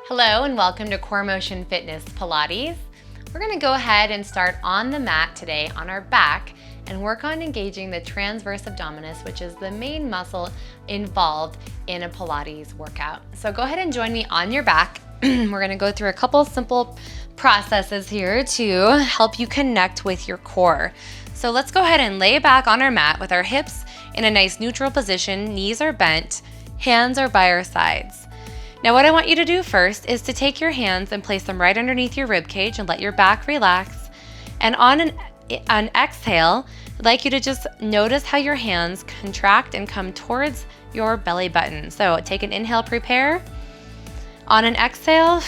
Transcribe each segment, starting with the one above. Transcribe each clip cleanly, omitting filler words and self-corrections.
Hello and welcome to Core Motion Fitness Pilates. We're going to go ahead and start on the mat today on our back and work on engaging the transverse abdominis, which is the main muscle involved in a Pilates workout. So go ahead and join me on your back. We're going to go through a couple simple processes here to help you connect with your core. So let's go ahead and lay back on our mat with our hips in a nice neutral position, knees are bent, hands are by our sides. Now what I want you to do first is to take your hands and place them right underneath your rib cage and let your back relax. And on an exhale, I'd like you to just notice how your hands contract and come towards your belly button. So take an inhale, prepare. On an exhale,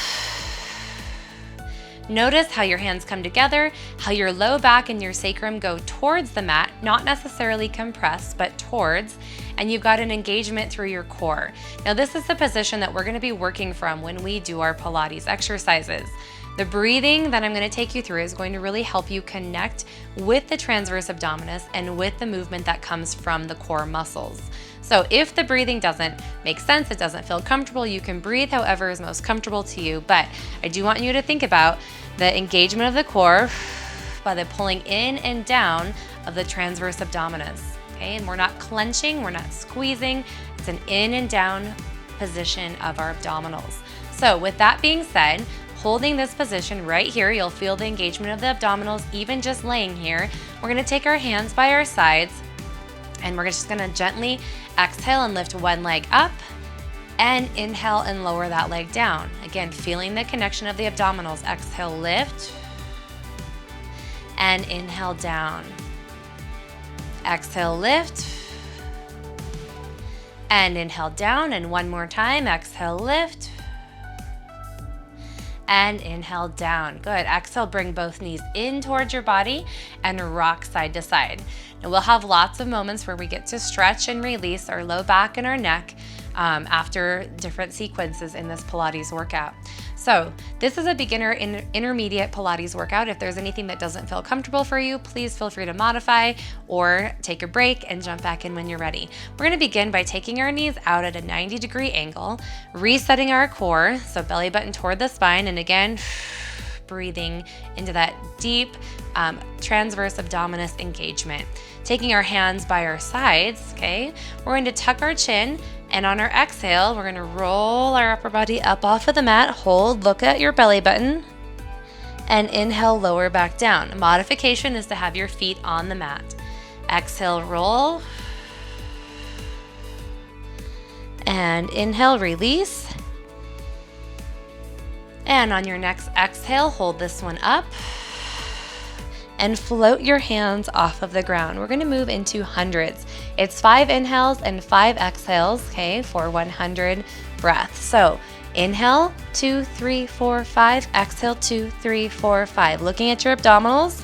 notice how your hands come together, how your low back and your sacrum go towards the mat, not necessarily compressed, but towards, and you've got an engagement through your core. Now this is the position that we're gonna be working from when we do our Pilates exercises. The breathing that I'm gonna take you through is going to really help you connect with the transverse abdominis and with the movement that comes from the core muscles. So if the breathing doesn't make sense, it doesn't feel comfortable, you can breathe however is most comfortable to you. But I do want you to think about the engagement of the core by the pulling in and down of the transverse abdominis. Okay, and we're not clenching, we're not squeezing. It's an in and down position of our abdominals. So with that being said, holding this position right here, you'll feel the engagement of the abdominals even just laying here. We're gonna take our hands by our sides and we're just gonna gently exhale and lift one leg up and inhale and lower that leg down. Again, feeling the connection of the abdominals. Exhale, lift and inhale down. Exhale, lift and inhale down, and one more time. Exhale, lift and inhale down. Good. Exhale, bring both knees in towards your body and rock side to side. Now we'll have lots of moments where we get to stretch and release our low back and our neck after different sequences in this Pilates workout. So this is a beginner intermediate Pilates workout. If there's anything that doesn't feel comfortable for you, please feel free to modify or take a break and jump back in when you're ready. We're gonna begin by taking our knees out at a 90-degree angle, resetting our core, so belly button toward the spine, and again, breathing into that deep transverse abdominis engagement. Taking our hands by our sides, okay? We're going to tuck our chin, and on our exhale, we're gonna roll our upper body up off of the mat, hold, look at your belly button, and inhale, lower back down. Modification is to have your feet on the mat. Exhale, roll, and inhale, release. And on your next exhale, hold this one up and float your hands off of the ground. We're gonna move into hundreds. It's 5 inhales and 5 exhales, okay, for 100 breaths. So inhale, 2, 3, 4, 5, exhale, 2, 3, 4, 5. Looking at your abdominals,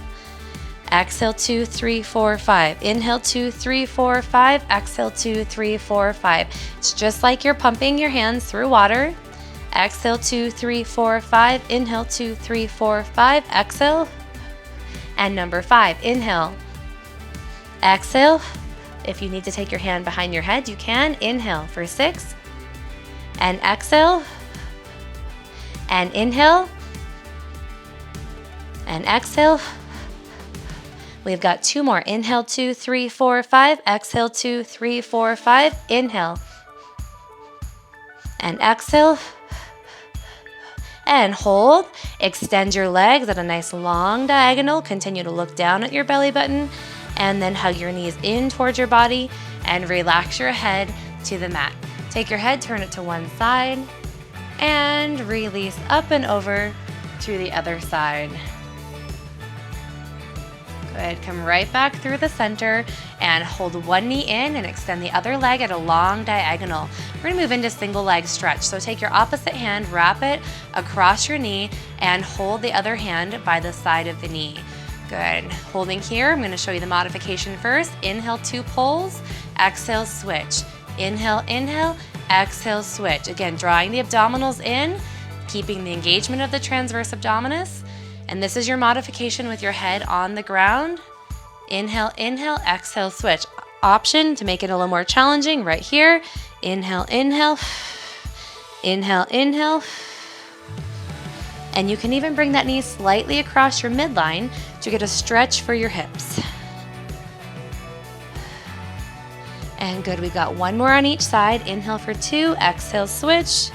exhale, 2, 3, 4, 5. Inhale, 2, 3, 4, 5, exhale, 2, 3, 4, 5. It's just like you're pumping your hands through water. Exhale, 2, 3, 4, 5. Inhale, 2, 3, 4, 5. Exhale. And number 5, inhale. Exhale. If you need to take your hand behind your head, you can. Inhale for 6. And exhale. And inhale. And exhale. We've got 2 more. Inhale, 2, 3, 4, 5. Exhale, 2, 3, 4, 5. Inhale. And exhale. And hold. Extend your legs at a nice long diagonal. Continue to look down at your belly button and then hug your knees in towards your body and relax your head to the mat. Take your head, turn it to one side and release up and over to the other side. Good, come right back through the center and hold one knee in and extend the other leg at a long diagonal. We're gonna move into single leg stretch. So take your opposite hand, wrap it across your knee and hold the other hand by the side of the knee. Good, holding here, I'm gonna show you the modification first. Inhale, 2 pulls, exhale, switch. Inhale, inhale, exhale, switch. Again, drawing the abdominals in, keeping the engagement of the transverse abdominis. And this is your modification with your head on the ground. Inhale, inhale, exhale, switch. Option to make it a little more challenging right here. Inhale, inhale, inhale, inhale, And you can even bring that knee slightly across your midline to get a stretch for your hips. And good, we got one more on each side. Inhale for 2, exhale, switch,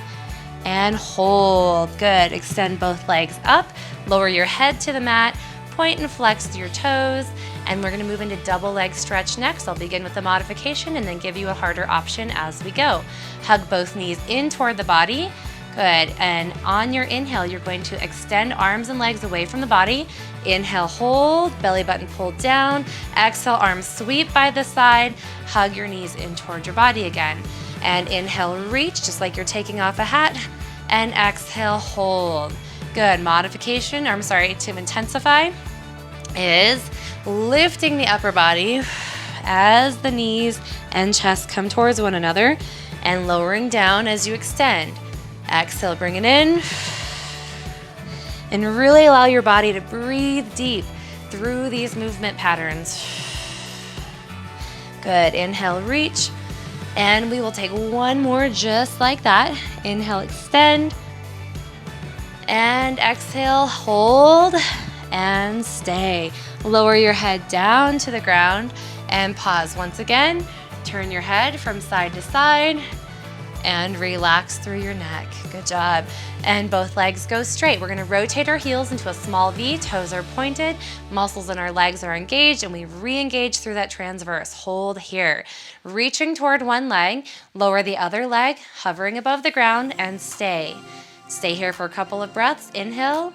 and hold. Good, extend both legs up, lower your head to the mat, point and flex your toes, and we're gonna move into double leg stretch next. I'll begin with the modification and then give you a harder option as we go. Hug both knees in toward the body. Good, and on your inhale, you're going to extend arms and legs away from the body. Inhale, hold, belly button pulled down. Exhale, arms sweep by the side. Hug your knees in toward your body again. And inhale, reach, just like you're taking off a hat. And exhale, hold. Good, modification, to intensify is lifting the upper body as the knees and chest come towards one another and lowering down as you extend. Exhale, bring it in. And really allow your body to breathe deep through these movement patterns. Good, inhale, reach. And we will take one more just like that. Inhale, extend. And exhale, hold and stay. Lower your head down to the ground and pause. Once again, turn your head from side to side and relax through your neck. Good job. And both legs go straight. We're gonna rotate our heels into a small V, toes are pointed, muscles in our legs are engaged, and we re-engage through that transverse. Hold here. Reaching toward one leg, lower the other leg, hovering above the ground, and stay. Stay here for a couple of breaths. Inhale,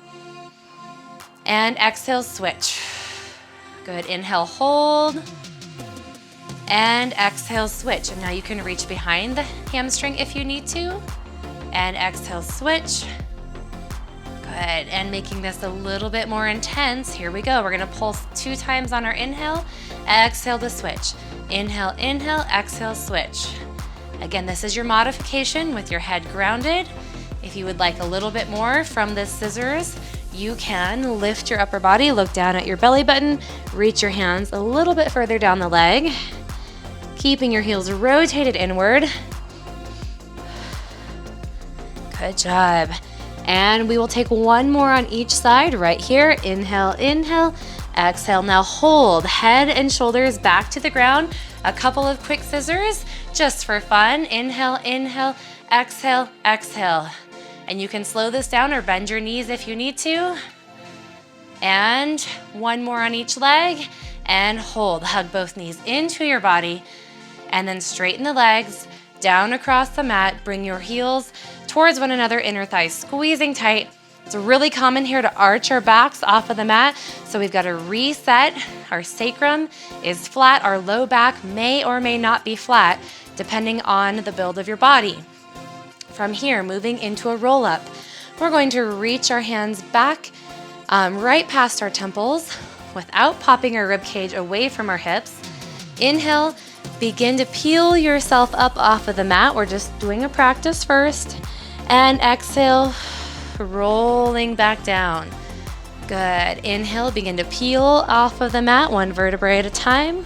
and exhale, switch. Good, inhale, hold, and exhale, switch. And now you can reach behind the hamstring if you need to. And exhale, switch. Good, and making this a little bit more intense. Here we go. We're gonna pulse 2 times on our inhale, exhale to switch. Inhale, inhale, exhale, switch. Again, this is your modification with your head grounded. If you would like a little bit more from this scissors, you can lift your upper body, look down at your belly button, reach your hands a little bit further down the leg, keeping your heels rotated inward. Good job. And we will take one more on each side right here. Inhale, inhale, exhale. Now hold, head and shoulders back to the ground. A couple of quick scissors just for fun. Inhale, inhale, exhale, exhale. And you can slow this down or bend your knees if you need to. And one more on each leg and hold. Hug both knees into your body and then straighten the legs down across the mat. Bring your heels towards one another, inner thighs squeezing tight. It's really common here to arch our backs off of the mat. So we've got to reset. Our sacrum is flat. Our low back may or may not be flat depending on the build of your body. From here, moving into a roll up, we're going to reach our hands back right past our temples without popping our rib cage away from our hips. Inhale, begin to peel yourself up off of the mat. We're just doing a practice first. And exhale, rolling back down. Good. Inhale, begin to peel off of the mat, one vertebrae at a time.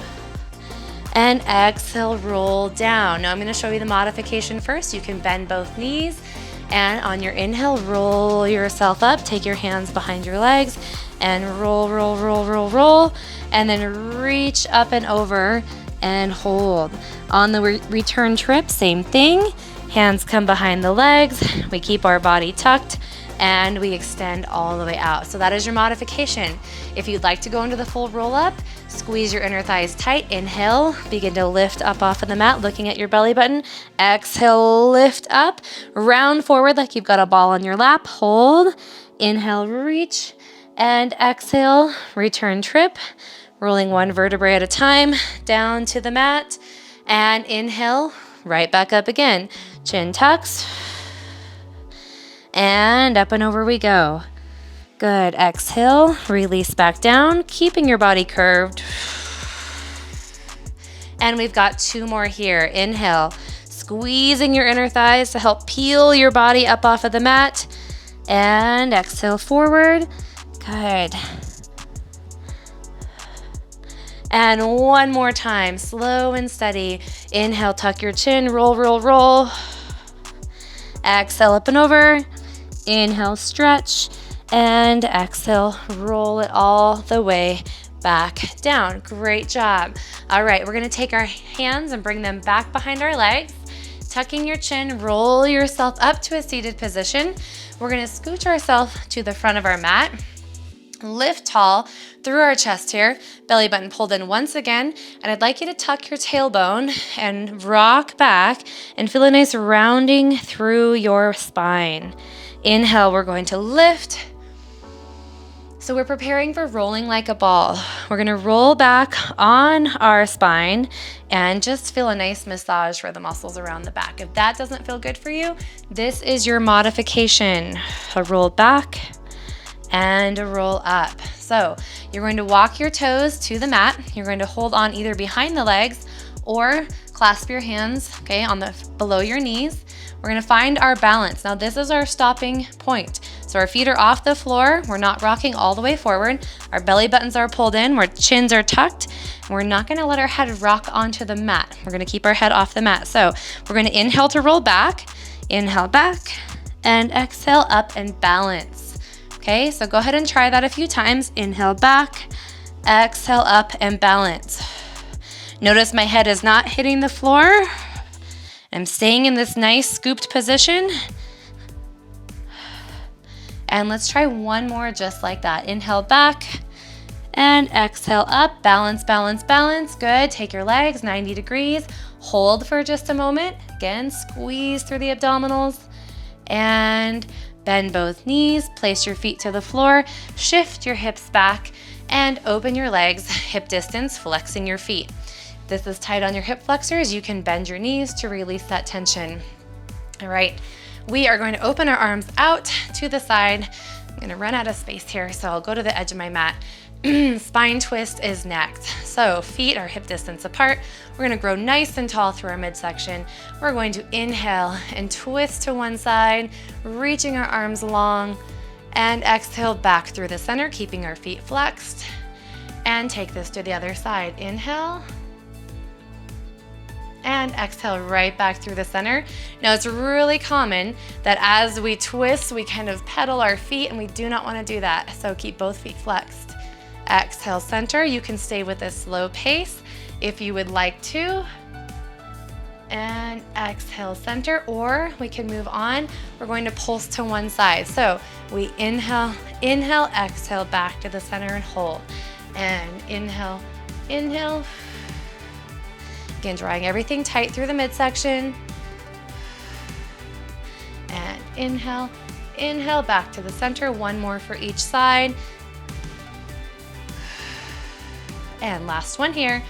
And exhale, roll down. Now I'm going to show you the modification first. You can bend both knees, and on your inhale, roll yourself up. Take your hands behind your legs and roll, roll, roll, roll, roll, and then reach up and over and hold. On the return trip, same thing. Hands come behind the legs. We keep our body tucked and we extend all the way out. So that is your modification. If you'd like to go into the full roll up, squeeze your inner thighs tight. Inhale, begin to lift up off of the mat, looking at your belly button. Exhale, lift up, round forward like you've got a ball on your lap. Hold, inhale, reach, and exhale, return trip. Rolling one vertebrae at a time, down to the mat. And inhale, right back up again. Chin tucks. And up and over we go. Good. Exhale, release back down, keeping your body curved. And we've got 2 more here. Inhale, squeezing your inner thighs to help peel your body up off of the mat. And exhale forward. Good. And one more time, slow and steady. Inhale, tuck your chin, roll, roll, roll. Exhale, up and over. Inhale, stretch. And exhale, roll it all the way back down. Great job. All right, we're gonna take our hands and bring them back behind our legs. Tucking your chin, roll yourself up to a seated position. We're gonna scooch ourselves to the front of our mat. Lift tall through our chest here, belly button pulled in once again, and I'd like you to tuck your tailbone and rock back and feel a nice rounding through your spine. Inhale, we're going to lift. So we're preparing for rolling like a ball. We're gonna roll back on our spine and just feel a nice massage for the muscles around the back. If that doesn't feel good for you, this is your modification. A roll back and a roll up. So you're going to walk your toes to the mat. You're going to hold on either behind the legs or clasp your hands, okay, on the below your knees. We're gonna find our balance. Now this is our stopping point. So our feet are off the floor. We're not rocking all the way forward. Our belly buttons are pulled in, our chins are tucked, and we're not gonna let our head rock onto the mat. We're gonna keep our head off the mat. So we're gonna inhale to roll back, inhale back, and exhale up and balance. Okay, so go ahead and try that a few times. Inhale back, exhale up and balance. Notice my head is not hitting the floor. I'm staying in this nice scooped position. And let's try one more just like that. Inhale back and exhale up. Balance, balance, balance. Good. Take your legs 90 degrees. Hold for just a moment. Again, squeeze through the abdominals and bend both knees. Place your feet to the floor. Shift your hips back and open your legs hip distance, flexing your feet. This is tight on your hip flexors. You can bend your knees to release that tension. All right, we are going to open our arms out to the side. I'm gonna run out of space here, so I'll go to the edge of my mat. Spine twist is next. So feet are hip distance apart. We're gonna grow nice and tall through our midsection. We're going to inhale and twist to one side, reaching our arms long, and exhale back through the center, keeping our feet flexed. And take this to the other side. Inhale, and exhale right back through the center. Now it's really common that as we twist, we kind of pedal our feet, and we do not want to do that. So keep both feet flexed. Exhale, center. You can stay with a slow pace if you would like to. And exhale, center, or we can move on. We're going to pulse to one side. So we inhale, inhale, exhale back to the center and hold. And inhale, inhale. Again, drawing everything tight through the midsection. And inhale, inhale, back to the center. One more for each side. And last one here.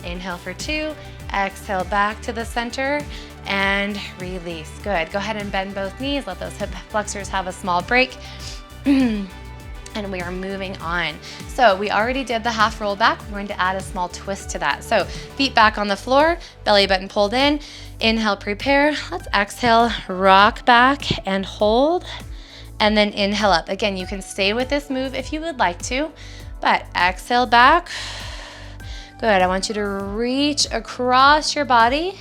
Inhale for 2, exhale back to the center, and release. Good. Go ahead and bend both knees. Let those hip flexors have a small break. And we are moving on. So we already did the half roll back. We're going to add a small twist to that. So feet back on the floor, belly button pulled in. Inhale, prepare. Let's exhale, rock back and hold. And then inhale up. Again, you can stay with this move if you would like to, but exhale back. Good. I want you to reach across your body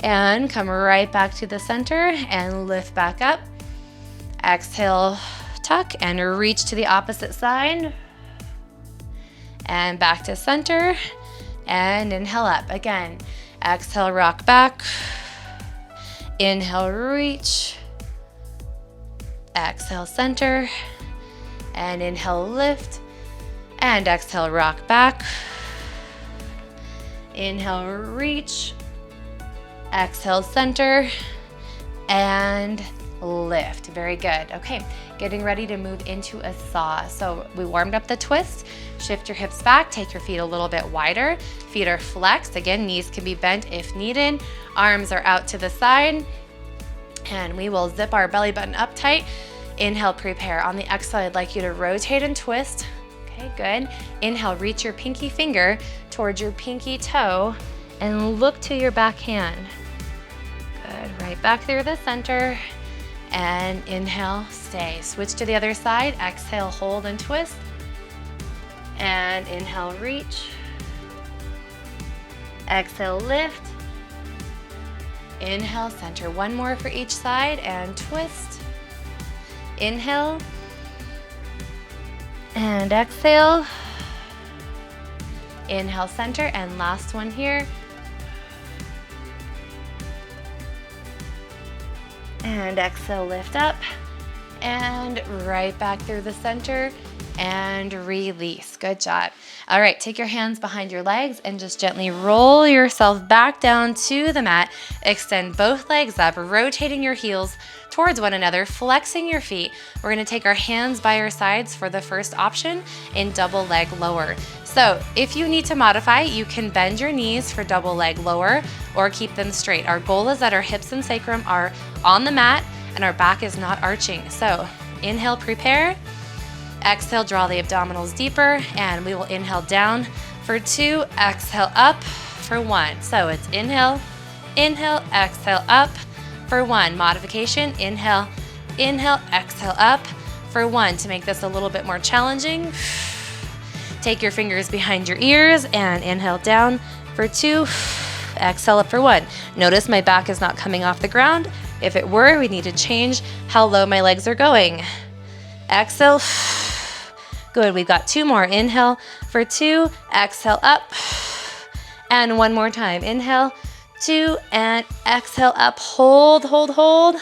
and come right back to the center and lift back up. Exhale, tuck and reach to the opposite side and back to center and inhale up. Again, exhale, rock back, inhale, reach, exhale, center, and inhale, lift, and exhale, rock back, inhale, reach, exhale, center, and lift. Very good. Okay, getting ready to move into a saw. So we warmed up the twist. Shift your hips back, take your feet a little bit wider. Feet are flexed. Again, knees can be bent if needed. Arms are out to the side. And we will zip our belly button up tight. Inhale, prepare. On the exhale, I'd like you to rotate and twist. Okay, good. Inhale, reach your pinky finger towards your pinky toe and look to your back hand. Good. Right back through the center. And inhale, stay. Switch to the other side. Exhale, hold and twist. And inhale, reach. Exhale, lift. Inhale, center. One more for each side and twist. Inhale. And exhale. Inhale, center, and last one here. And exhale, lift up. And right back through the center. And release. Good job. All right, take your hands behind your legs and just gently roll yourself back down to the mat. Extend both legs up, rotating your heels towards one another, flexing your feet. We're gonna take our hands by our sides for the first option in double leg lower. So if you need to modify, you can bend your knees for double leg lower or keep them straight. Our goal is that our hips and sacrum are on the mat and our back is not arching. So inhale, prepare. Exhale, draw the abdominals deeper, and we will inhale down for 2, exhale up for 1. So it's inhale, inhale, exhale up for 1. Modification, inhale, inhale, exhale up for 1. To make this a little bit more challenging, take your fingers behind your ears and inhale down for 2, exhale up for 1. Notice my back is not coming off the ground. If it were, we need to change how low my legs are going. Exhale. Good, we've got 2 more. Inhale for 2, exhale up. And 1 more time. Inhale, 2, and exhale up. Hold, hold, hold.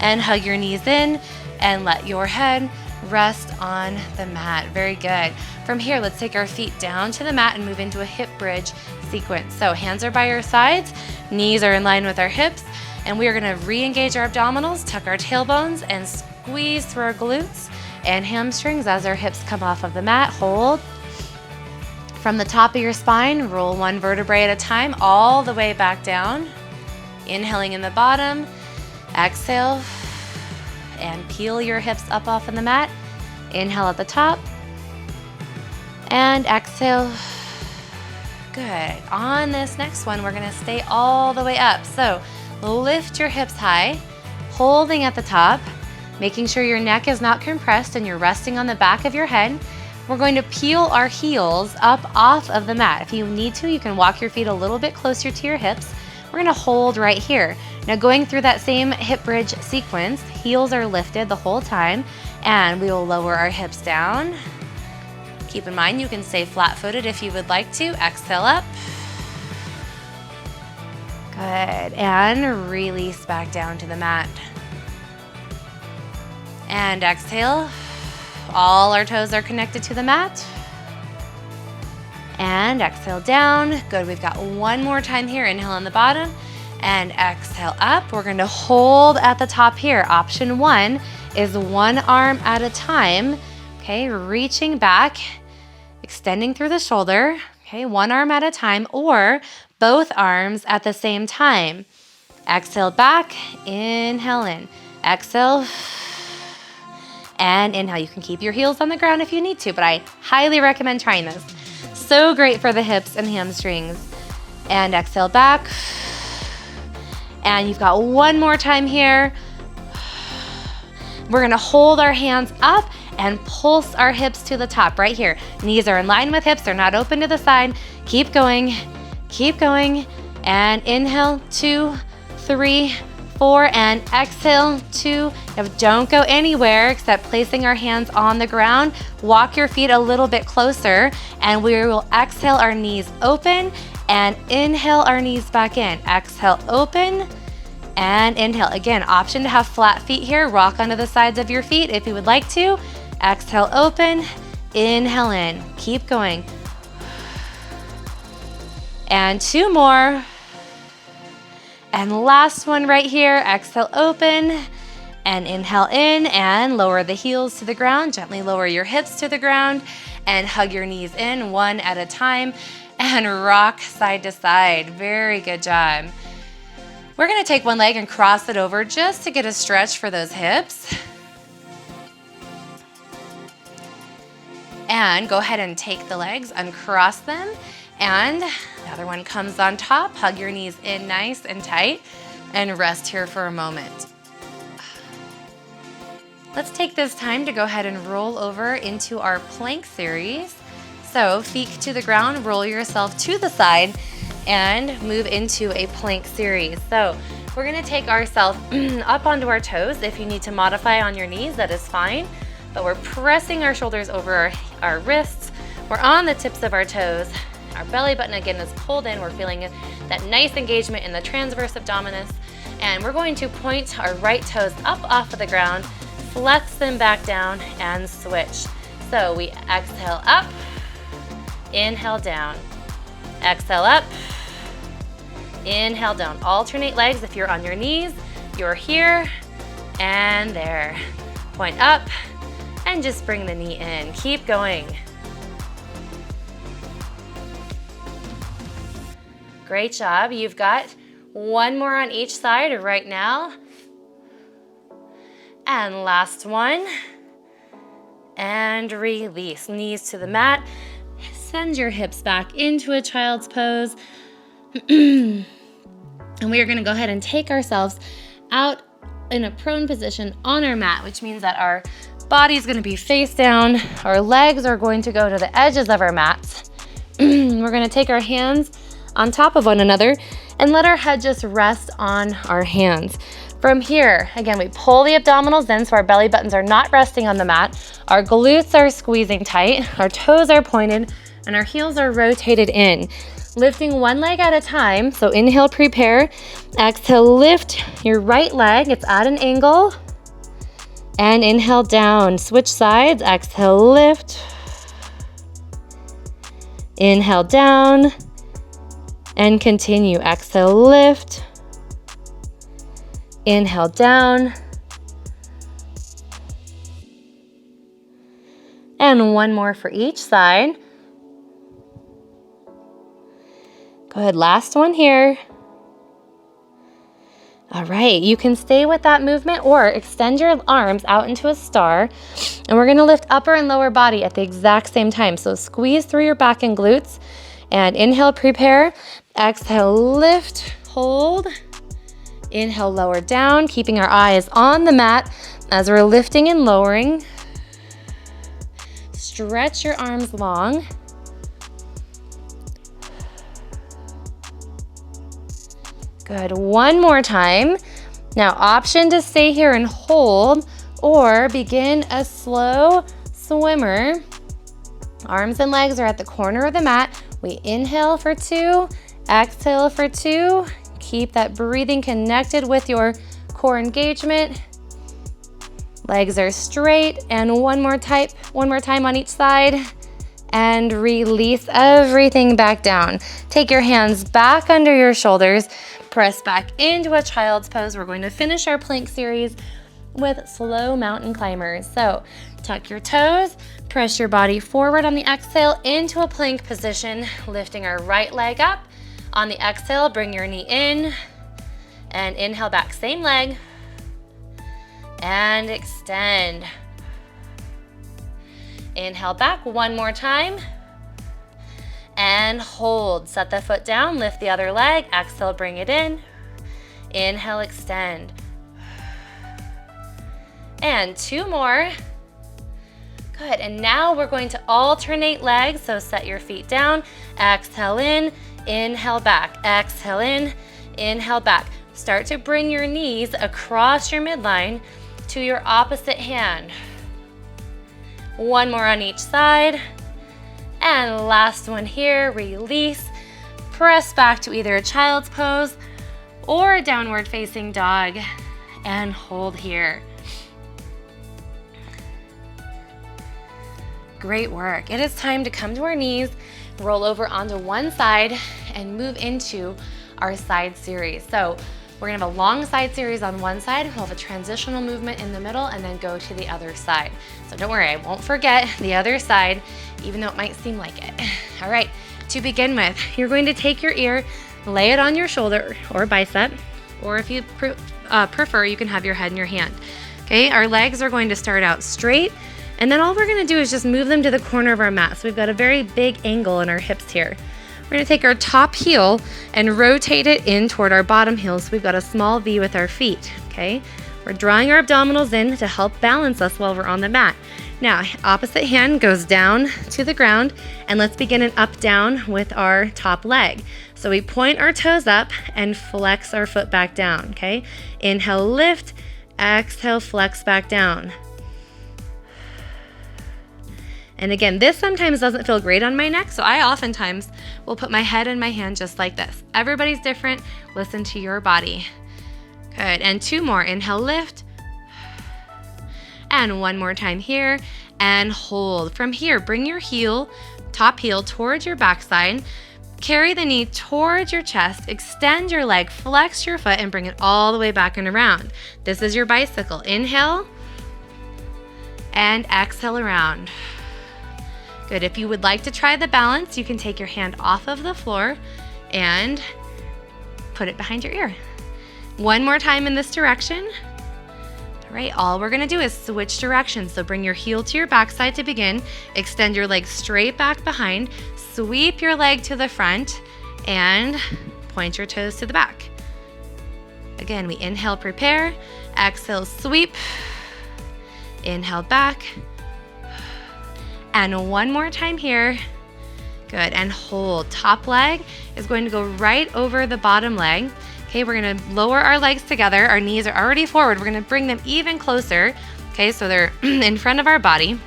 And hug your knees in and let your head rest on the mat. Very good. From here, let's take our feet down to the mat and move into a hip bridge sequence. So hands are by our sides, knees are in line with our hips, and we are gonna re-engage our abdominals, tuck our tailbones, and squeeze through our glutes and hamstrings as our hips come off of the mat. Hold. From the top of your spine, roll 1 vertebrae at a time all the way back down. Inhaling in the bottom, exhale, and peel your hips up off of the mat. Inhale at the top, and exhale. Good. On this next one, we're gonna stay all the way up. So lift your hips high, holding at the top, making sure your neck is not compressed and you're resting on the back of your head. We're going to peel our heels up off of the mat. If you need to, you can walk your feet a little bit closer to your hips. We're gonna hold right here. Now going through that same hip bridge sequence, heels are lifted the whole time, and we will lower our hips down. Keep in mind, you can stay flat-footed if you would like to. Exhale up. Good, and release back down to the mat. And exhale. All our toes are connected to the mat. And exhale down. Good, we've got 1 more time here. Inhale on the bottom and exhale up. We're gonna hold at the top here. Option 1 is 1 arm at a time. Okay, reaching back, extending through the shoulder. Okay, 1 arm at a time, or both arms at the same time. Exhale back, inhale in. Exhale, and inhale. You can keep your heels on the ground if you need to, but I highly recommend trying this. So great for the hips and hamstrings. And exhale back. And you've got 1 more time here. We're gonna hold our hands up and pulse our hips to the top right here. Knees are in line with hips, they're not open to the side. Keep going, and inhale, 2, 3, 4, and exhale, 2. Now don't go anywhere except placing our hands on the ground. Walk your feet a little bit closer, and we will exhale our knees open and inhale our knees back in. Exhale, open, and inhale. Again, option to have flat feet here. Rock onto the sides of your feet if you would like to. Exhale, open, inhale in. Keep going. And 2 more. And last one right here. Exhale, open, and inhale in, and lower the heels to the ground. Gently lower your hips to the ground and hug your knees in 1 at a time and rock side to side. Very good job. We're gonna take 1 leg and cross it over just to get a stretch for those hips. And go ahead and take the legs, uncross them, and the other one comes on top. Hug your knees in nice and tight and rest here for a moment. Let's take this time to go ahead and roll over into our plank series. So feet to the ground, roll yourself to the side and move into a plank series. So we're gonna take ourselves up onto our toes. If you need to modify on your knees, that is fine. but we're pressing our shoulders over our wrists. We're on the tips of our toes. Our belly button again is pulled in. We're feeling that nice engagement in the transverse abdominis. And we're going to point our right toes up off of the ground, flex them back down, and switch. So we exhale up, inhale down, exhale up, inhale down. Alternate legs. If you're on your knees, you're here and there. Point up and just bring the knee in. Keep going. Great job. You've got one more on each side right now. And last one. And release. Knees to the mat. Send your hips back into a child's pose. And we are going to go ahead and take ourselves out in a prone position on our mat, which means that our body is going to be face down. Our legs are going to go to the edges of our mats. We're going to take our hands on top of one another and let our head just rest on our hands. From here, again, we pull the abdominals in so our belly buttons are not resting on the mat. Our glutes are squeezing tight, our toes are pointed, and our heels are rotated in. Lifting one leg at a time. So inhale, prepare. Exhale, lift your right leg. It's at an angle. And inhale down. Switch sides. Exhale, lift. Inhale down. And continue. Exhale, lift. Inhale down. And one more for each side. Go ahead, last one here. All right, you can stay with that movement or extend your arms out into a star. And we're gonna lift upper and lower body at the exact same time. So squeeze through your back and glutes. And inhale, prepare. Exhale, lift, hold. Inhale, lower down, keeping our eyes on the mat as we're lifting and lowering. Stretch your arms long. Good, one more time. Now, option to stay here and hold or begin a slow swimmer. Arms and legs are at the corner of the mat. We inhale for 2, exhale for 2. Keep that breathing connected with your core engagement. Legs are straight, and one more time on each side. And release everything back down. Take your hands back under your shoulders. Press back into a child's pose. We're going to finish our plank series with slow mountain climbers. So tuck your toes, press your body forward on the exhale into a plank position, lifting our right leg up. On the exhale, bring your knee in and inhale back, same leg, and extend. Inhale back one more time and hold. Set the foot down, lift the other leg, exhale, bring it in. Inhale, extend. And 2 more. Good, and now we're going to alternate legs, so set your feet down, exhale in, inhale back, exhale in, inhale back. Start to bring your knees across your midline to your opposite hand. One more on each side. And last one here, release. Press back to either a child's pose or a downward facing dog and hold here. Great work. It is time to come to our knees, roll over onto one side, and move into our side series. So we're gonna have a long side series on one side, we'll have a transitional movement in the middle, and then go to the other side. So don't worry, I won't forget the other side, even though it might seem like it. All right, to begin with, you're going to take your ear, lay it on your shoulder or bicep, or if you prefer, you can have your head in your hand. Okay, our legs are going to start out straight, and then all we're gonna do is just move them to the corner of our mat. So we've got a very big angle in our hips here. We're gonna take our top heel and rotate it in toward our bottom heel, so we've got a small V with our feet, okay? We're drawing our abdominals in to help balance us while we're on the mat. Now, opposite hand goes down to the ground, and let's begin an up-down with our top leg. So we point our toes up and flex our foot back down, okay? Inhale, lift, exhale, flex back down. And again, this sometimes doesn't feel great on my neck, so I oftentimes will put my head in my hand just like this. Everybody's different. Listen to your body. Good. And 2 more. Inhale, lift. And 1 more time here. And hold. From here, bring your heel, top heel, towards your backside. Carry the knee towards your chest. Extend your leg, flex your foot, and bring it all the way back and around. This is your bicycle. Inhale. And exhale around. Good. If you would like to try the balance, you can take your hand off of the floor and put it behind your ear. 1 more time in this direction. All right, all we're gonna do is switch directions. So bring your heel to your backside to begin. Extend your leg straight back behind. Sweep your leg to the front and point your toes to the back. Again, we inhale, prepare. Exhale, sweep. Inhale, back. And 1 more time here. Good, and hold. Top leg is going to go right over the bottom leg. Okay, we're gonna lower our legs together. Our knees are already forward. We're gonna bring them even closer. Okay, so they're in front of our body.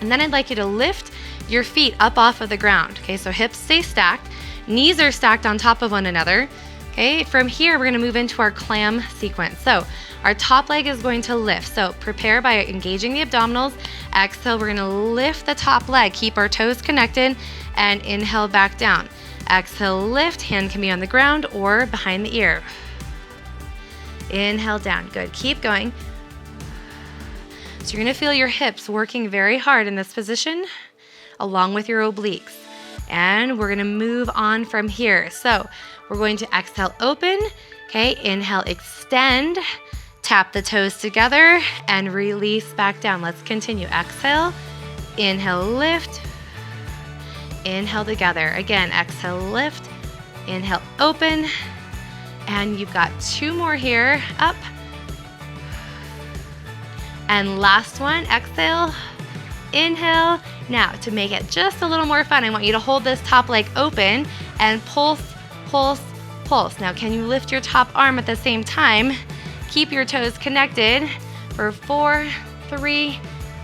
And then I'd like you to lift your feet up off of the ground. Okay, so hips stay stacked. Knees are stacked on top of one another. Okay, from here, we're gonna move into our clam sequence. So our top leg is going to lift. So prepare by engaging the abdominals. Exhale, we're gonna lift the top leg. Keep our toes connected and inhale back down. Exhale, lift. Hand can be on the ground or behind the ear. Inhale down. Good. Keep going. So you're gonna feel your hips working very hard in this position along with your obliques. And we're gonna move on from here. So we're going to exhale, open. Okay, inhale, extend. Tap the toes together and release back down. Let's continue. Exhale, inhale, lift. Inhale together. Again, exhale, lift. Inhale, open. And you've got 2 more here. Up. And last one, exhale, inhale. Now, to make it just a little more fun, I want you to hold this top leg open and pulse, pulse, pulse. Now, can you lift your top arm at the same time? Keep your toes connected for 4, 3,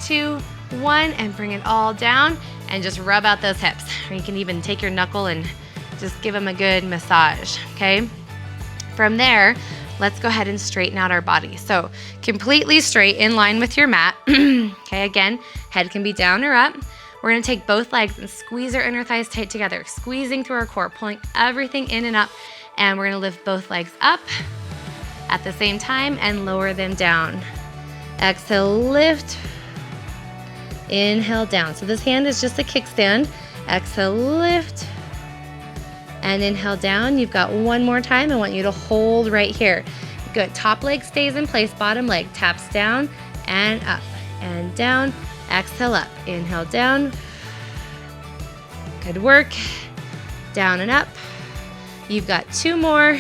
2, 1, and bring it all down and just rub out those hips. Or you can even take your knuckle and just give them a good massage, okay? From there, let's go ahead and straighten out our body. So completely straight in line with your mat. Okay, again, head can be down or up. We're gonna take both legs and squeeze our inner thighs tight together, squeezing through our core, pulling everything in and up. And we're gonna lift both legs up at the same time and lower them down. Exhale, lift. Inhale, down. So this hand is just a kickstand. Exhale, lift. And inhale down. You've got 1 more time. I want you to hold right here. Good. Top leg stays in place. Bottom leg taps down and up and down. Exhale up. Inhale down. Good work. Down and up. You've got 2 more.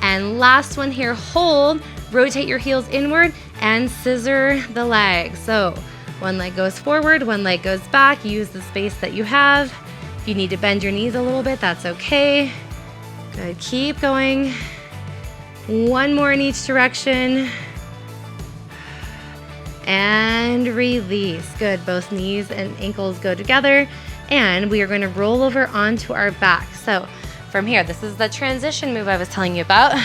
And last one here. Hold. Rotate your heels inward and scissor the legs. So 1 leg goes forward, 1 leg goes back. Use the space that you have. If you need to bend your knees a little bit, that's okay. Good, keep going. 1 more in each direction. And release. Good, both knees and ankles go together. And we are going to roll over onto our back. So from here, this is the transition move I was telling you about.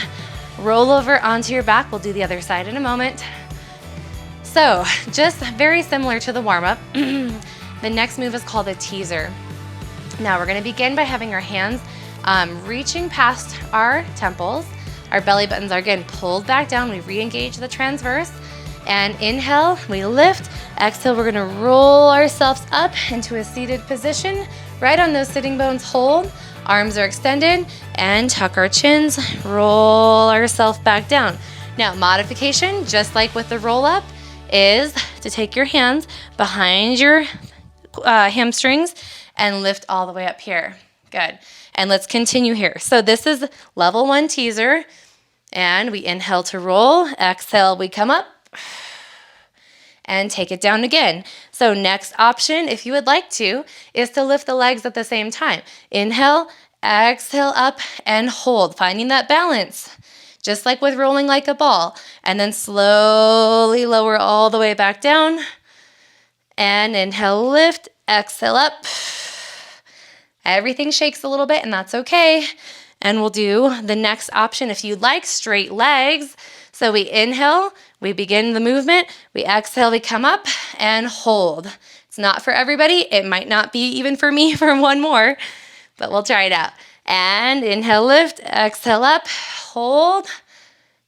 Roll over onto your back. We'll do the other side in a moment. So just very similar to the warm-up. The next move is called a teaser. Now we're gonna begin by having our hands reaching past our temples. Our belly buttons are again pulled back down. We re-engage the transverse. And inhale, we lift. Exhale, we're gonna roll ourselves up into a seated position. Right on those sitting bones, hold. Arms are extended and tuck our chins. Roll ourselves back down. Now modification, just like with the roll up, is to take your hands behind your hamstrings and lift all the way up here. Good. And let's continue here. So this is level 1 teaser. And we inhale to roll. Exhale, we come up. And take it down again. So next option, if you would like to, is to lift the legs at the same time. Inhale, exhale up, and hold. Finding that balance. Just like with rolling like a ball. And then slowly lower all the way back down. And inhale, lift, exhale up. Everything shakes a little bit, and that's okay. And we'll do the next option if you'd like, straight legs. So we inhale, we begin the movement, we exhale, we come up and hold. It's not for everybody. It might not be even for me for one more, but we'll try it out. And inhale, lift, exhale up, hold.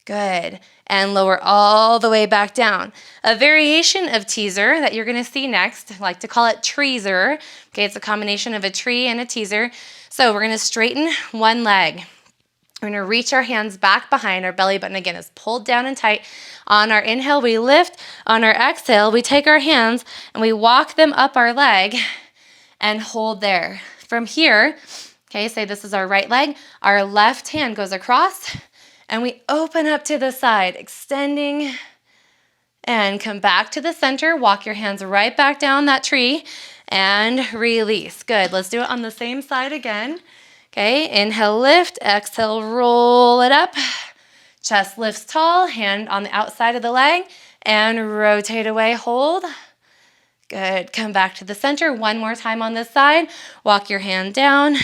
Good. And lower all the way back down. A variation of teaser that you're going to see next, I like to call it treeser. Okay, it's a combination of a tree and a teaser. So we're going to straighten one leg. We're going to reach our hands back behind. Our belly button, again, is pulled down and tight. On our inhale, we lift. On our exhale, we take our hands and we walk them up our leg and hold there. From here, okay, say this is our right leg. Our left hand goes across and we open up to the side, extending and come back to the center. Walk your hands right back down that tree and release. Good. Let's do it on the same side again. Okay, inhale, lift, exhale, roll it up. Chest lifts tall, hand on the outside of the leg and rotate away, hold. Good. Come back to the center. One more time on this side. Walk your hand down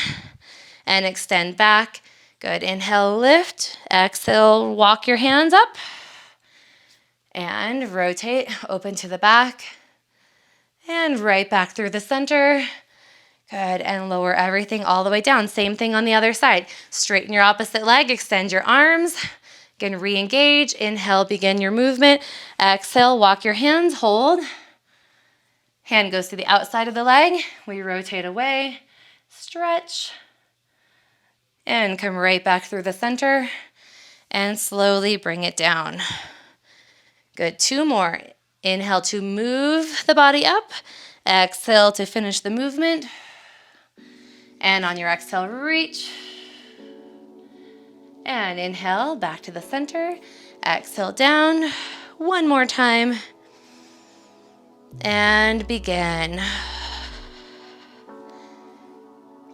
and extend back. Good. Inhale, lift. Exhale, walk your hands up. And rotate, open to the back. And right back through the center. Good. And lower everything all the way down. Same thing on the other side. Straighten your opposite leg. Extend your arms. Again, re-engage. Inhale, begin your movement. Exhale, walk your hands. Hold. Hand goes to the outside of the leg. We rotate away. Stretch. And come right back through the center and slowly bring it down. Good. Two more. Inhale to move the body up. Exhale to finish the movement. And on your exhale, reach. And inhale back to the center. Exhale down. One more time. And begin.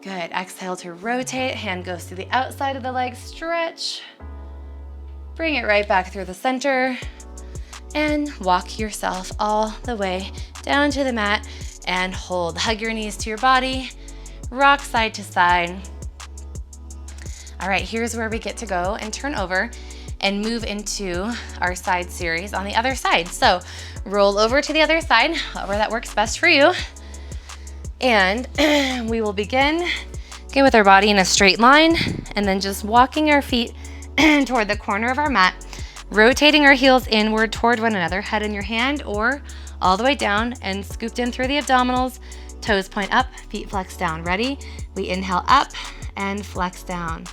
Good. Exhale to rotate. Hand goes to the outside of the leg. Stretch. Bring it right back through the center. And walk yourself all the way down to the mat and hold. Hug your knees to your body. Rock side to side. All right, here's where we get to go and turn over and move into our side series on the other side. So roll over to the other side, however that works best for you. And we will begin with our body in a straight line and then just walking our feet toward the corner of our mat, rotating our heels inward toward one another, head in your hand or all the way down and scooped in through the abdominals, toes point up, feet flex down. Ready? We inhale up and flex down.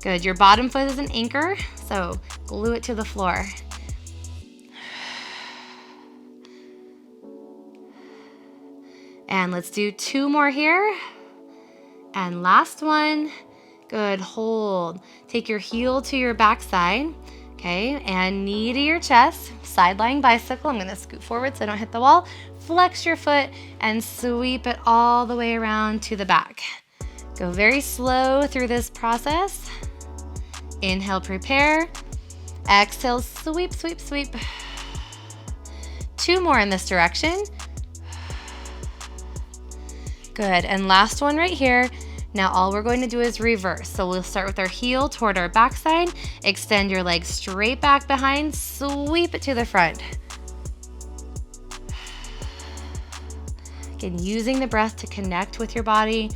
Good. Your bottom foot is an anchor, so glue it to the floor. And let's do two more here. And last one. Good. Hold. Take your heel to your backside. Okay. And knee to your chest. Side lying bicycle. I'm going to scoot forward so I don't hit the wall. Flex your foot and sweep it all the way around to the back. Go very slow through this process. Inhale, prepare. Exhale, sweep, sweep, sweep. Two more in this direction. Good. And last one right here. Now all we're going to do is reverse. So we'll start with our heel toward our backside. Extend your leg straight back behind. Sweep it to the front. Again, using the breath to connect with your body.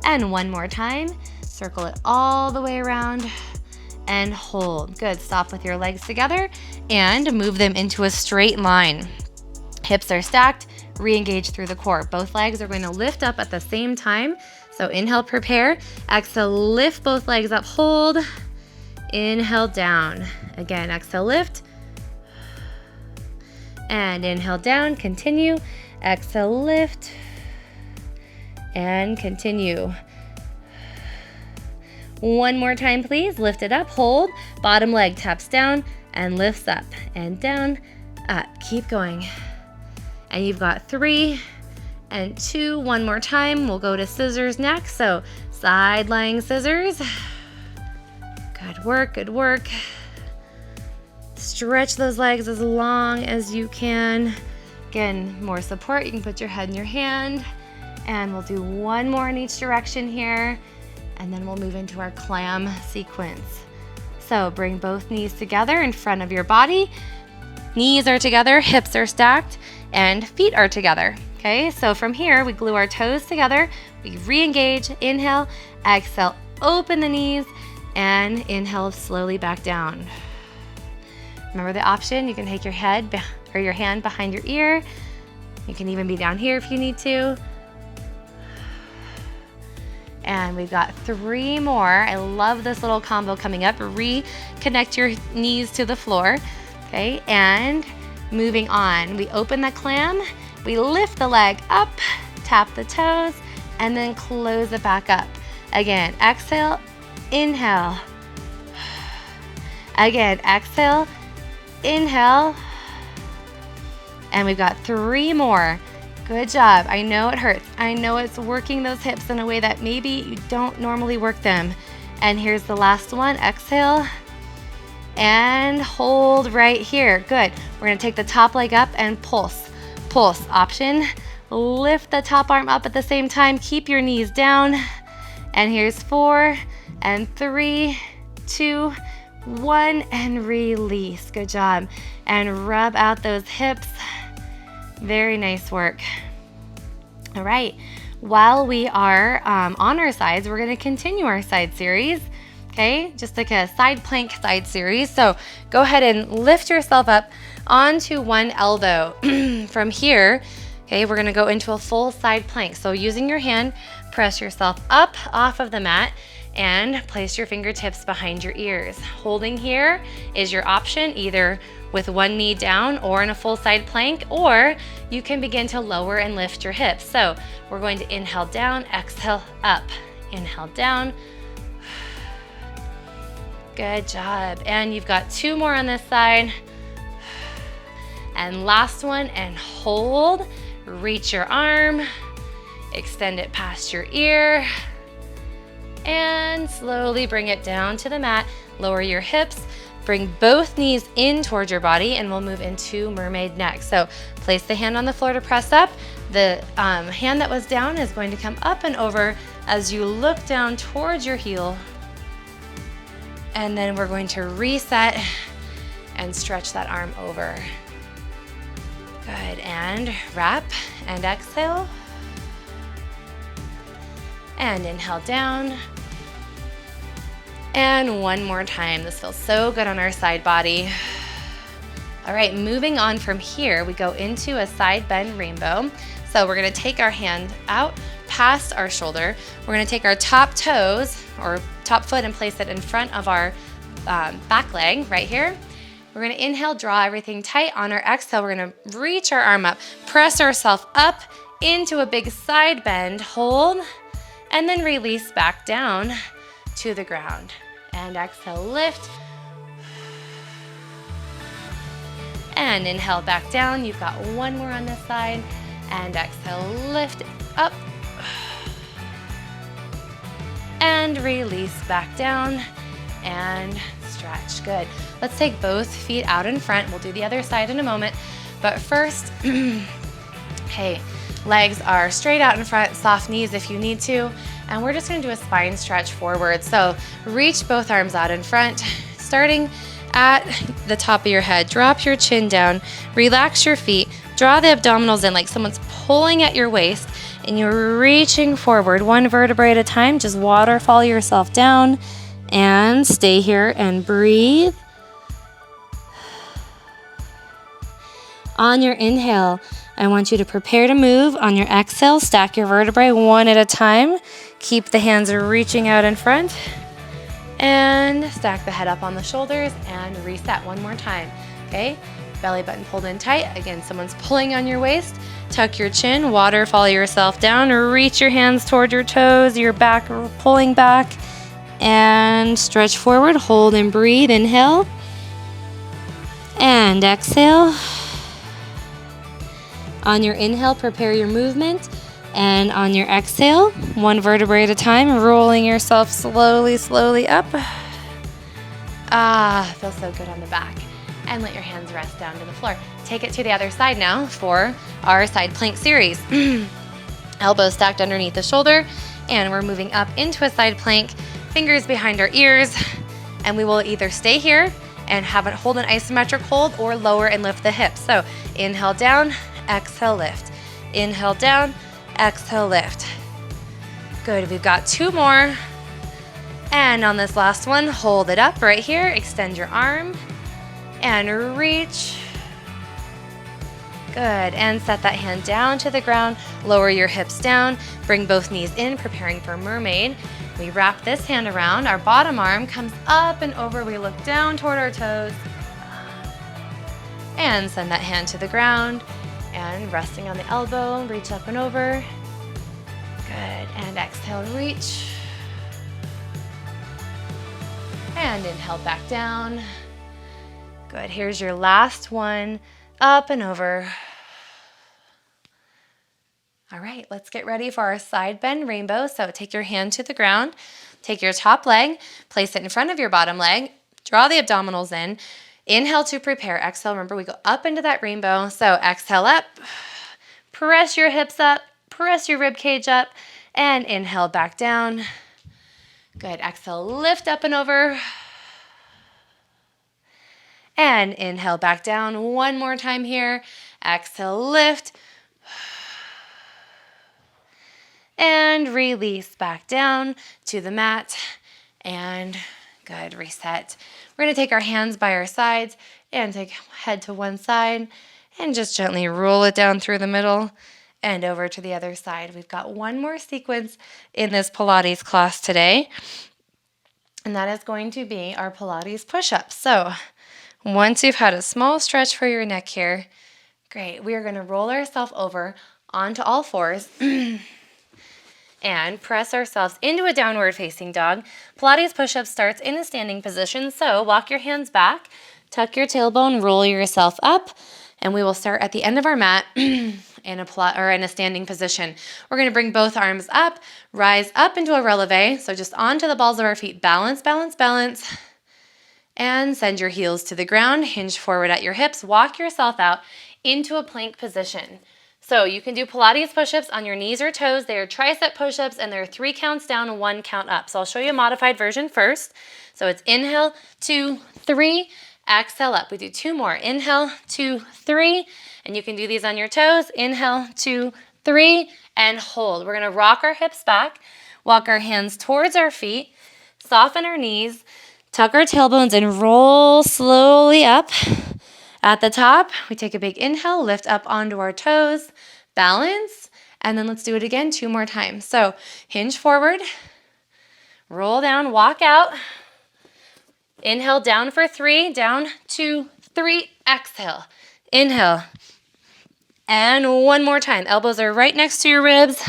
And one more time. Circle it all the way around and hold. Good. Stop with your legs together and move them into a straight line. Hips are stacked. Re-engage through the core. Both legs are going to lift up at the same time. So inhale, prepare. Exhale, lift both legs up, hold. Inhale, down. Again, exhale, lift. And inhale, down, continue. Exhale, lift. And continue. One more time, please. Lift it up, hold. Bottom leg taps down and lifts up and down, up. Keep going. And you've got 3 and 2. One more time. We'll go to scissors next. So side lying scissors. Good work, good work. Stretch those legs as long as you can. Again, more support. You can put your head in your hand, and we'll do one more in each direction here, and then we'll move into our clam sequence. So bring both knees together in front of your body. Knees are together, hips are stacked, and feet are together. Okay, so from here, we glue our toes together, we re-engage, inhale, exhale, open the knees, and inhale slowly back down. Remember the option, you can take your head or your hand behind your ear. You can even be down here if you need to. And we've got 3 more. I love this little combo coming up. Reconnect your knees to the floor, okay? And moving on, we open the clam, we lift the leg up, tap the toes, and then close it back up. Again, exhale, inhale. Again, exhale, inhale. And we've got 3 more. Good job. I know it hurts. I know it's working those hips in a way that maybe you don't normally work them. And here's the last one. Exhale and hold right here. Good. We're going to take the top leg up and pulse. Pulse option. Lift the top arm up at the same time. Keep your knees down. And here's 4 and 3, 2, 1, and release. Good job. And rub out those hips. Very nice work. All right, while we are on our sides, we're gonna continue our side series, okay? Just like a side plank side series. So go ahead and lift yourself up onto one elbow. From here, okay, we're gonna go into a full side plank. So using your hand, press yourself up off of the mat and place your fingertips behind your ears. Holding here is your option, either with one knee down or in a full side plank, or you can begin to lower and lift your hips. So we're going to inhale down, exhale up, inhale down. Good job. And you've got 2 more on this side. And last one, and hold. Reach your arm, extend it past your ear, and slowly bring it down to the mat. Lower your hips. Bring both knees in towards your body, and we'll move into mermaid next. So place the hand on the floor to press up. The hand that was down is going to come up and over as you look down towards your heel. And then we're going to reset and stretch that arm over. Good, and wrap and exhale. And inhale down. And one more time. This feels so good on our side body. All right, moving on from here, we go into a side bend rainbow. So we're gonna take our hand out past our shoulder. We're gonna take our top toes or top foot and place it in front of our back leg right here. We're gonna inhale, draw everything tight. On our exhale, we're gonna reach our arm up, press ourselves up into a big side bend, hold, and then release back down to the ground. And exhale, lift. And inhale back down. You've got 1 more on this side. And exhale, lift up. And release back down. And stretch. Good. Let's take both feet out in front. We'll do the other side in a moment. But first, hey, legs are straight out in front, soft knees if you need to. And we're just gonna do a spine stretch forward. So reach both arms out in front, starting at the top of your head. Drop your chin down, relax your feet, draw the abdominals in like someone's pulling at your waist, and you're reaching forward 1 vertebrae at a time. Just waterfall yourself down and stay here and breathe. On your inhale, I want you to prepare to move. On your exhale, stack your vertebrae 1 at a time. Keep the hands reaching out in front. And stack the head up on the shoulders and reset 1 more time, okay? Belly button pulled in tight. Again, someone's pulling on your waist. Tuck your chin, waterfall yourself down, reach your hands toward your toes, your back pulling back, and stretch forward. Hold and breathe. Inhale. And exhale. On your inhale, prepare your movement. And on your exhale, 1 vertebrae at a time, rolling yourself slowly, slowly up. Ah, feels so good on the back. and let your hands rest down to the floor. Take it to the other side now for our side plank series. Elbows stacked underneath the shoulder, and we're moving up into a side plank, fingers behind our ears, and we will either stay here and have it hold an isometric hold or lower and lift the hips. So inhale down, exhale lift. Inhale down, exhale lift. Good, we've got 2 more. And on this last one, hold it up right here, extend your arm and reach. Good, and set that hand down to the ground, lower your hips down, bring both knees in, preparing for mermaid. We wrap this hand around, our bottom arm comes up and over, we look down toward our toes, and send that hand to the ground, and resting on the elbow, reach up and over. Good, and exhale, reach. And inhale back down. Good, here's your last one, up and over. All right, let's get ready for our side bend rainbow. So take your hand to the ground, take your top leg, place it in front of your bottom leg, draw the abdominals in, inhale to prepare, exhale, remember we go up into that rainbow. So exhale up, press your hips up, press your rib cage up, and inhale back down. Good, exhale, lift up and over. And inhale back down one more time here. Exhale, lift. And release back down to the mat. And good, reset. We're gonna take our hands by our sides and take head to one side and just gently roll it down through the middle and over to the other side. We've got one more sequence in this Pilates class today, and that is going to be our Pilates push-ups. So once you've had a small stretch for your neck here, great, we are going to roll ourselves over onto all fours and press ourselves into a downward facing dog. Pilates push-up starts in a standing position, so walk your hands back, tuck your tailbone, roll yourself up, and we will start at the end of our mat in a standing position. We're going to bring both arms up, rise up into a releve, so just onto the balls of our feet, balance, balance, balance. And send your heels to the ground, hinge forward at your hips, walk yourself out into a plank position. So you can do Pilates push-ups on your knees or toes. They are tricep push-ups and they're 3 counts down, 1 count up. So I'll show you a modified version first. So it's inhale, 2, 3, exhale up. We do 2 more. Inhale, 2, 3, and you can do these on your toes. Inhale, 2, 3, and hold. We're gonna rock our hips back, walk our hands towards our feet, soften our knees, tuck our tailbones and roll slowly up. At the top, we take a big inhale, lift up onto our toes, balance, and then let's do it again 2 more times. So hinge forward, roll down, walk out. Inhale down for 3, down, 2, 3, exhale. Inhale. And one more time. Elbows are right next to your ribs.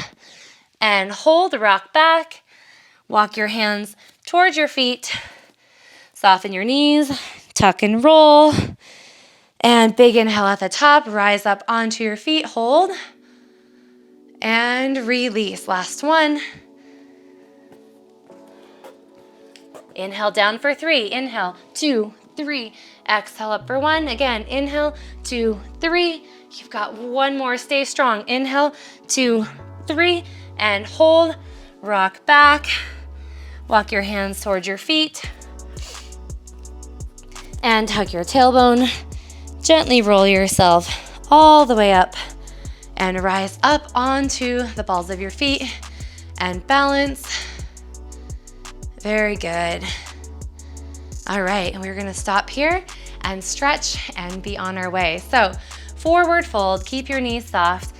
And hold, rock back. Walk your hands towards your feet. Soften your knees, tuck and roll, and big inhale at the top, rise up onto your feet, hold, and release. Last one. Inhale down for 3, inhale, 2, 3, exhale up for 1, again, inhale, 2, 3, you've got one more, stay strong, inhale, 2, 3, and hold, rock back, walk your hands towards your feet, and tuck your tailbone. Gently roll yourself all the way up and rise up onto the balls of your feet and balance. Very good. All right, and we're gonna stop here and stretch and be on our way. So forward fold, keep your knees soft,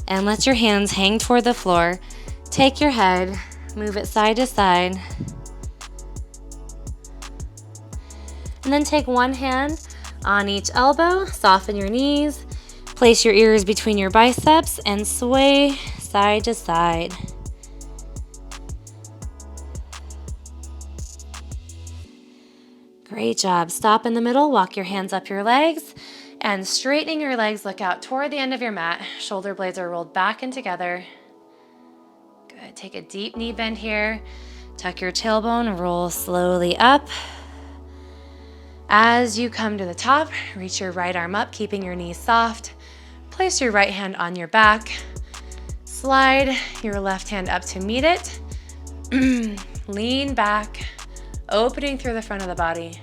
and let your hands hang toward the floor. Take your head, move it side to side. And then take one hand on each elbow, soften your knees, place your ears between your biceps, and sway side to side. Great job. Stop in the middle, walk your hands up your legs, and straightening your legs, look out toward the end of your mat. Shoulder blades are rolled back and together. Good. Take a deep knee bend here. Tuck your tailbone, roll slowly up. As you come to the top, reach your right arm up, keeping your knees soft. Place your right hand on your back. Slide your left hand up to meet it. Lean back, opening through the front of the body.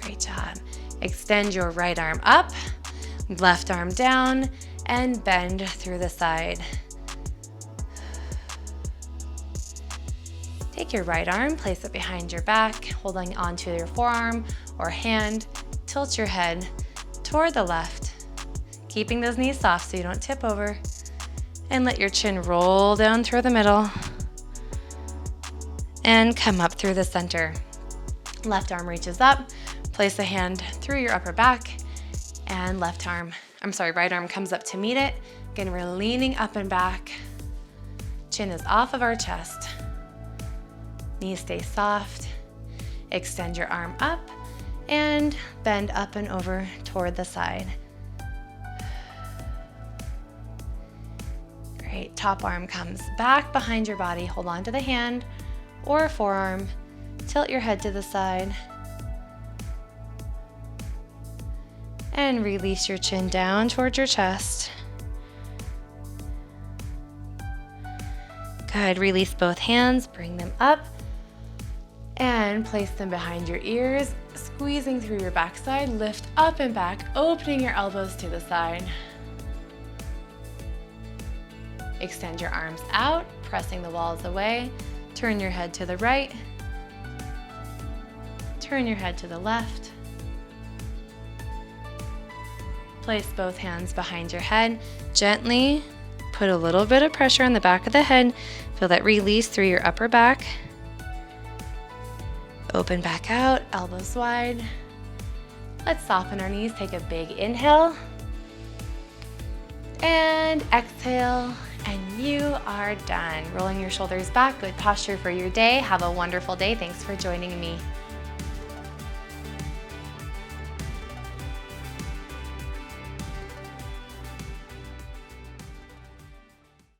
Great job. Extend your right arm up, left arm down, and bend through the side. Take your right arm, place it behind your back, holding onto your forearm or hand. Tilt your head toward the left, keeping those knees soft so you don't tip over. And let your chin roll down through the middle and come up through the center. Left arm reaches up, place a hand through your upper back, and right arm comes up to meet it. Again, we're leaning up and back. Chin is off of our chest. Knees stay soft. Extend your arm up and bend up and over toward the side. Great. Top arm comes back behind your body. Hold on to the hand or forearm. Tilt your head to the side. And release your chin down towards your chest. Good. Release both hands. Bring them up. And place them behind your ears, squeezing through your backside. Lift up and back, opening your elbows to the side. Extend your arms out, pressing the walls away. Turn your head to the right. Turn your head to the left. Place both hands behind your head. Gently put a little bit of pressure on the back of the head. Feel that release through your upper back. Open back out, elbows wide. Let's soften our knees. Take a big inhale. And exhale, and you are done. Rolling your shoulders back, good posture for your day. Have a wonderful day. Thanks for joining me.